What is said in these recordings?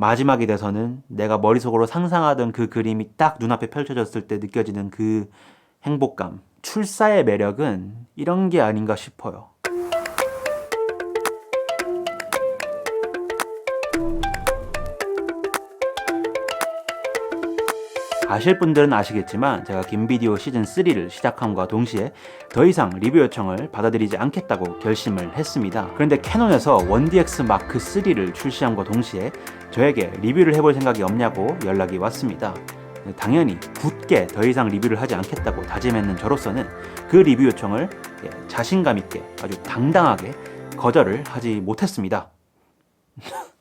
마지막이 돼서는 내가 머릿속으로 상상하던 그 그림이 딱 눈앞에 펼쳐졌을 때 느껴지는 그 행복감. 출사의 매력은 이런 게 아닌가 싶어요. 아실 분들은 아시겠지만 제가 김비디오 시즌3를 시작함과 동시에 더 이상 리뷰 요청을 받아들이지 않겠다고 결심을 했습니다. 그런데 캐논에서 1DX 마크 3를 출시함과 동시에 저에게 리뷰를 해볼 생각이 없냐고 연락이 왔습니다. 당연히 굳게 더 이상 리뷰를 하지 않겠다고 다짐했는 저로서는 그 리뷰 요청을 자신감 있게 아주 당당하게 거절을 하지 못했습니다.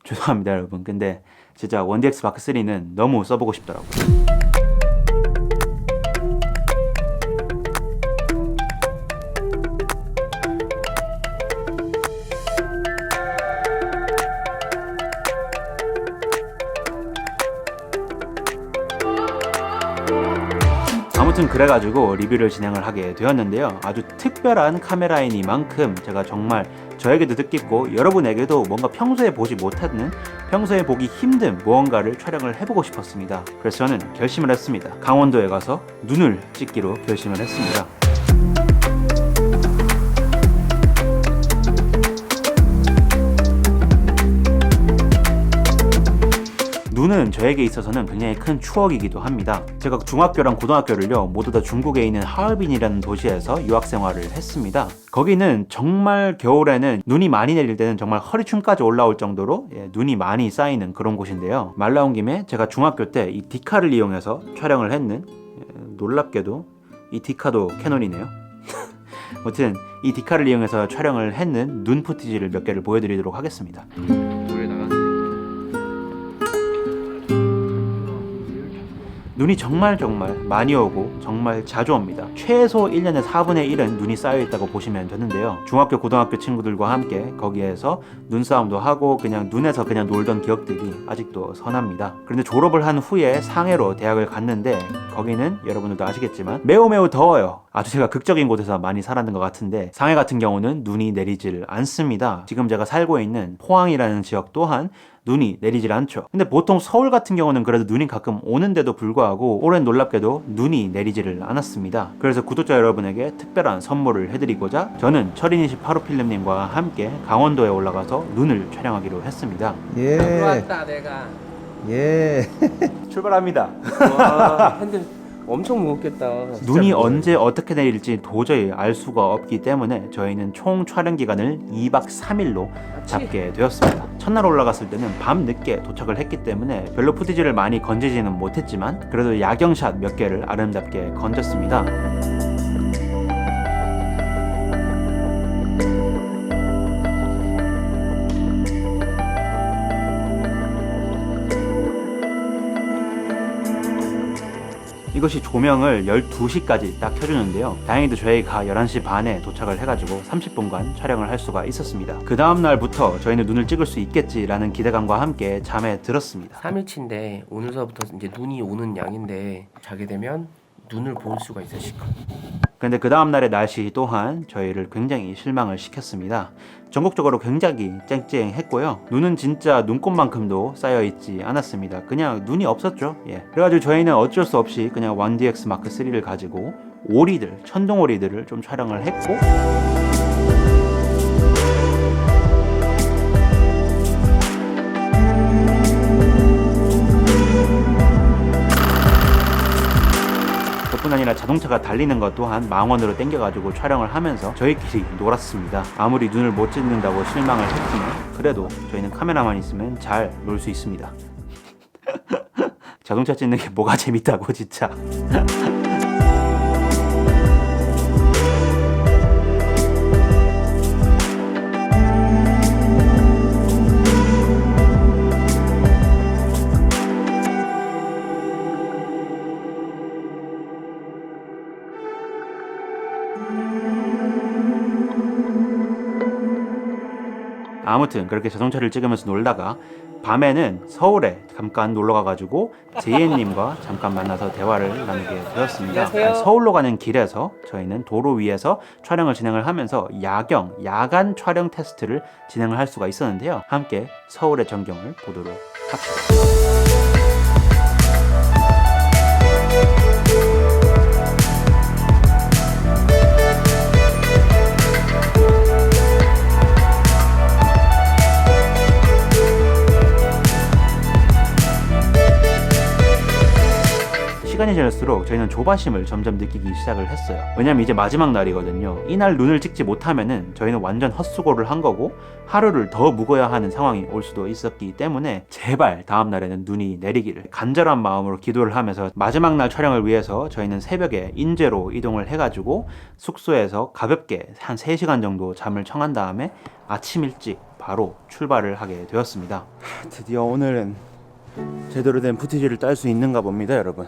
죄송합니다 여러분. 근데 진짜 1DX 마크 3는 너무 써보고 싶더라고요. 아무튼 그래가지고 리뷰를 진행을 하게 되었는데요. 아주 특별한 카메라이니만큼 제가 정말 저에게도 뜻깊고 여러분에게도 뭔가 평소에 보지 못하는, 평소에 보기 힘든 무언가를 촬영을 해보고 싶었습니다. 그래서 저는 결심을 했습니다. 강원도에 가서 눈을 찍기로 결심을 했습니다. 눈은 저에게 있어서는 굉장히 큰 추억이기도 합니다. 제가 중학교랑 고등학교를요 모두 다 중국에 있는 하얼빈이라는 도시에서 유학 생활을 했습니다. 거기는 정말 겨울에는 눈이 많이 내릴 때는 정말 허리춤까지 올라올 정도로 눈이 많이 쌓이는 그런 곳인데요. 말 나온 김에 제가 중학교 때 이 디카를 이용해서 촬영을 했는, 놀랍게도 이 디카도 캐논이네요. 아무튼 이 디카를 이용해서 촬영을 했는 눈 푸티지를 몇 개를 보여드리도록 하겠습니다. 눈이 정말 많이 오고 정말 자주 옵니다. 최소 1년에 4분의 1은 눈이 쌓여있다고 보시면 되는데요. 중학교, 고등학교 친구들과 함께 거기에서 눈싸움도 하고 그냥 눈에서 그냥 놀던 기억들이 아직도 선합니다. 그런데 졸업을 한 후에 상해로 대학을 갔는데 거기는 여러분들도 아시겠지만 매우 더워요. 아주 제가 극적인 곳에서 많이 살았는 것 같은데 상해 같은 경우는 눈이 내리질 않습니다. 지금 제가 살고 있는 포항이라는 지역 또한 눈이 내리질 않죠. 근데 보통 서울 같은 경우는 그래도 눈이 가끔 오는데도 불구하고 올해는 놀랍게도 눈이 내리지를 않았습니다. 그래서 구독자 여러분에게 특별한 선물을 해드리고자 저는 철인28호 필름님과 함께 강원도에 올라가서 눈을 촬영하기로 했습니다. 들어왔다 내가. 출발합니다. 와, 핸들 엄청 무겁겠다. 눈이 언제 어떻게 내릴지 도저히 알 수가 없기 때문에 저희는 총 촬영 기간을 2박 3일로 잡게 되었습니다. 첫날 올라갔을 때는 밤 늦게 도착을 했기 때문에 별로 푸티지를 많이 건지지는 못했지만 그래도 야경샷 몇 개를 아름답게 건졌습니다. 이것이 조명을 12시까지 딱 켜주는데요. 다행히도 저희가 11시 반에 도착을 해가지고 30분간 촬영을 할 수가 있었습니다. 그 다음날부터 저희는 눈을 찍을 수 있겠지라는 기대감과 함께 잠에 들었습니다. 3일치인데 오늘서부터 이제 눈이 오는 양인데 자게 되면 눈을 볼 수가 있어 시커. 그런데 그 다음날의 날씨 또한 저희를 굉장히 실망을 시켰습니다. 전국적으로 굉장히 쨍쨍했고요. 눈은 진짜 눈꽃만큼도 쌓여있지 않았습니다. 그냥 눈이 없었죠. 그래가지고 저희는 어쩔 수 없이 그냥 1DX 마크 3를 가지고 오리들, 천둥 오리들을 좀 촬영을 했고 뿐 아니라 자동차가 달리는 것 또한 망원으로 땡겨가지고 촬영을 하면서 저희끼리 놀았습니다. 아무리 눈을 못 찍는다고 실망을 했지만 그래도 저희는 카메라만 있으면 잘 놀 수 있습니다. 자동차 찍는 게 뭐가 재밌다고 진짜. 아무튼 그렇게 자동차를 찍으면서 놀다가 밤에는 서울에 잠깐 놀러 가가지고 제이엔님과 잠깐 만나서 대화를 나누게 되었습니다. 안녕하세요. 서울로 가는 길에서 저희는 도로 위에서 촬영을 진행을 하면서 야간 촬영 테스트를 진행을 할 수가 있었는데요. 함께 서울의 전경을 보도록 탑시다. 시간이 지날수록 저희는 조바심을 점점 느끼기 시작을 했어요. 왜냐면 이제 마지막 날이거든요. 이날 눈을 찍지 못하면은 저희는 완전 헛수고를 한 거고 하루를 더 묵어야 하는 상황이 올 수도 있었기 때문에 제발 다음 날에는 눈이 내리기를 간절한 마음으로 기도를 하면서 마지막 날 촬영을 위해서 저희는 새벽에 인제로 이동을 해가지고 숙소에서 가볍게 한 3시간 정도 잠을 청한 다음에 아침 일찍 바로 출발을 하게 되었습니다. 드디어 오늘은 제대로 된 푸티지를 딸 수 있는가 봅니다, 여러분.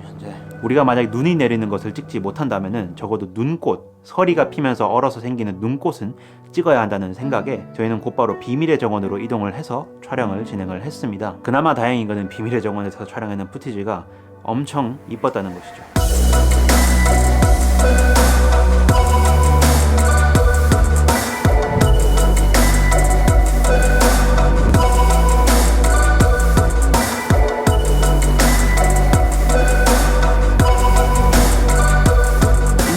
현재 우리가 만약 눈이 내리는 것을 찍지 못한다면은 적어도 눈꽃, 서리가 피면서 얼어서 생기는 눈꽃은 찍어야 한다는 생각에 저희는 곧바로 비밀의 정원으로 이동을 해서 촬영을 진행을 했습니다. 그나마 다행인 것은 비밀의 정원에서 촬영하는 푸티지가 엄청 이뻤다는 것이죠.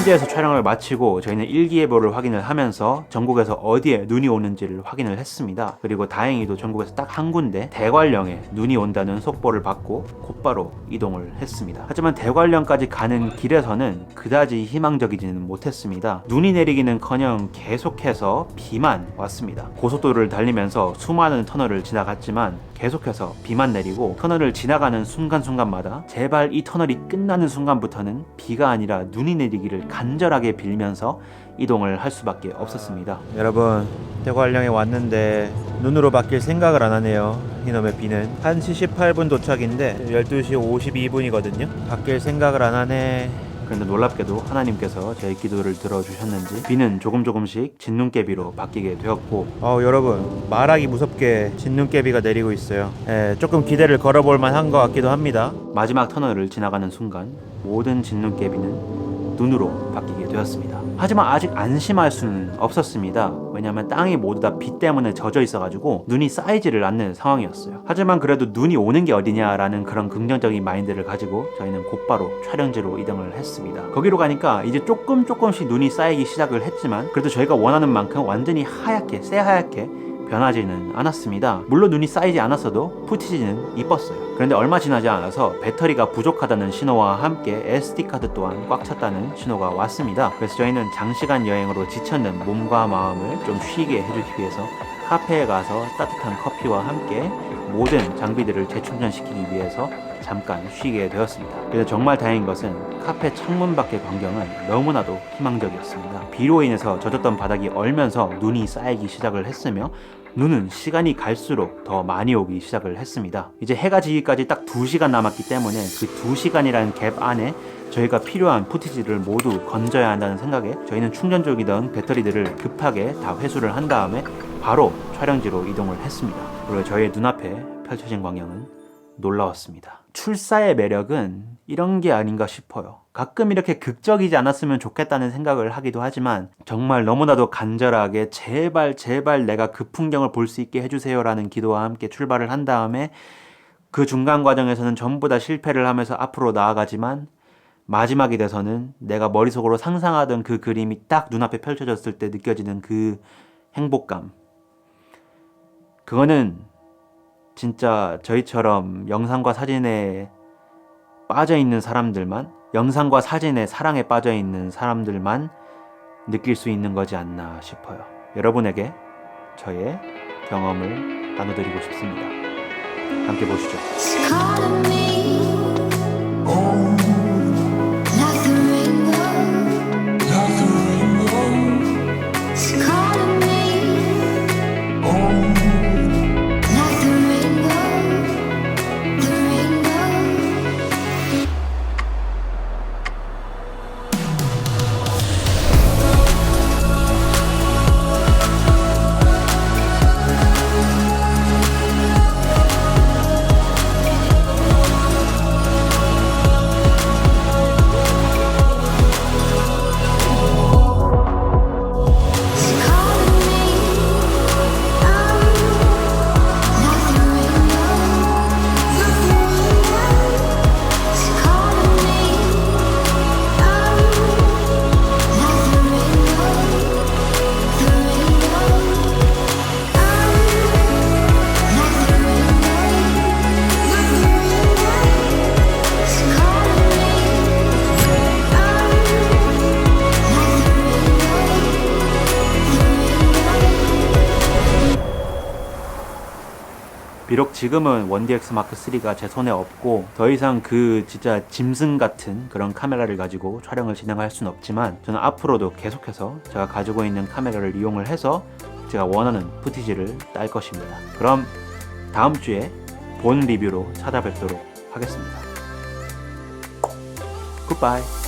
인제에서 촬영을 마치고 저희는 일기예보를 확인을 하면서 전국에서 어디에 눈이 오는지를 확인을 했습니다. 그리고 다행히도 전국에서 딱 한 군데 대관령에 눈이 온다는 속보를 받고 곧바로 이동을 했습니다. 하지만 대관령까지 가는 길에서는 그다지 희망적이지는 못했습니다. 눈이 내리기는커녕 계속해서 비만 왔습니다. 고속도로를 달리면서 수많은 터널을 지나갔지만 계속해서 비만 내리고 터널을 지나가는 순간순간마다 제발 이 터널이 끝나는 순간부터는 비가 아니라 눈이 내리기를 간절하게 빌면서 이동을 할 수밖에 없었습니다. 여러분, 대관령에 왔는데 눈으로 바뀔 생각을 안 하네요. 이놈의 비는 1시 18분 도착인데 12시 52분이거든요 바뀔 생각을 안 하네. 그런데 놀랍게도 하나님께서 제 기도를 들어주셨는지 비는 조금씩 진눈깨비로 바뀌게 되었고 여러분, 말하기 무섭게 진눈깨비가 내리고 있어요. 조금 기대를 걸어볼 만한 것 같기도 합니다. 마지막 터널을 지나가는 순간 모든 진눈깨비는 눈으로 바뀌게 되었습니다. 하지만 아직 안심할 수는 없었습니다. 왜냐하면 땅이 모두 다 비 때문에 젖어 있어가지고 눈이 쌓이지를 않는 상황이었어요. 하지만 그래도 눈이 오는 게 어디냐라는 그런 긍정적인 마인드를 가지고 저희는 곧바로 촬영지로 이동을 했습니다. 거기로 가니까 이제 조금씩 눈이 쌓이기 시작을 했지만 그래도 저희가 원하는 만큼 완전히 하얗게 새하얗게 변하지는 않았습니다. 물론 눈이 쌓이지 않았어도 푸티지는 이뻤어요. 그런데 얼마 지나지 않아서 배터리가 부족하다는 신호와 함께 SD카드 또한 꽉 찼다는 신호가 왔습니다. 그래서 저희는 장시간 여행으로 지쳤는 몸과 마음을 좀 쉬게 해주기 위해서 카페에 가서 따뜻한 커피와 함께 모든 장비들을 재충전시키기 위해서 잠깐 쉬게 되었습니다. 그래서 정말 다행인 것은 카페 창문 밖의 광경은 너무나도 희망적이었습니다. 비로 인해서 젖었던 바닥이 얼면서 눈이 쌓이기 시작을 했으며 눈은 시간이 갈수록 더 많이 오기 시작을 했습니다. 이제 해가 지기까지 딱 2시간 남았기 때문에 그 2시간이라는 갭 안에 저희가 필요한 푸티지를 모두 건져야 한다는 생각에 저희는 충전 중이던 배터리들을 급하게 다 회수를 한 다음에 바로 촬영지로 이동을 했습니다. 그리고 저희의 눈앞에 펼쳐진 광경은 놀라웠습니다. 출사의 매력은 이런 게 아닌가 싶어요. 가끔 이렇게 극적이지 않았으면 좋겠다는 생각을 하기도 하지만 정말 너무나도 간절하게 제발 내가 그 풍경을 볼 수 있게 해주세요 라는 기도와 함께 출발을 한 다음에 그 중간 과정에서는 전부 다 실패를 하면서 앞으로 나아가지만 마지막이 돼서는 내가 머릿속으로 상상하던 그 그림이 딱 눈앞에 펼쳐졌을 때 느껴지는 그 행복감, 그거는 진짜 저희처럼 영상과 사진에 빠져있는 사람들만, 영상과 사진의 사랑에 빠져있는 사람들만 느낄 수 있는 거지 않나 싶어요. 여러분에게 저의 경험을 나눠드리고 싶습니다. 함께 보시죠. 비록 지금은 1DX 마크 3가 제 손에 없고 더 이상 그 진짜 짐승 같은 그런 카메라를 가지고 촬영을 진행할 수는 없지만 저는 앞으로도 계속해서 제가 가지고 있는 카메라를 이용을 해서 제가 원하는 푸티지를 딸 것입니다. 그럼 다음 주에 본 리뷰로 찾아뵙도록 하겠습니다. 굿바이.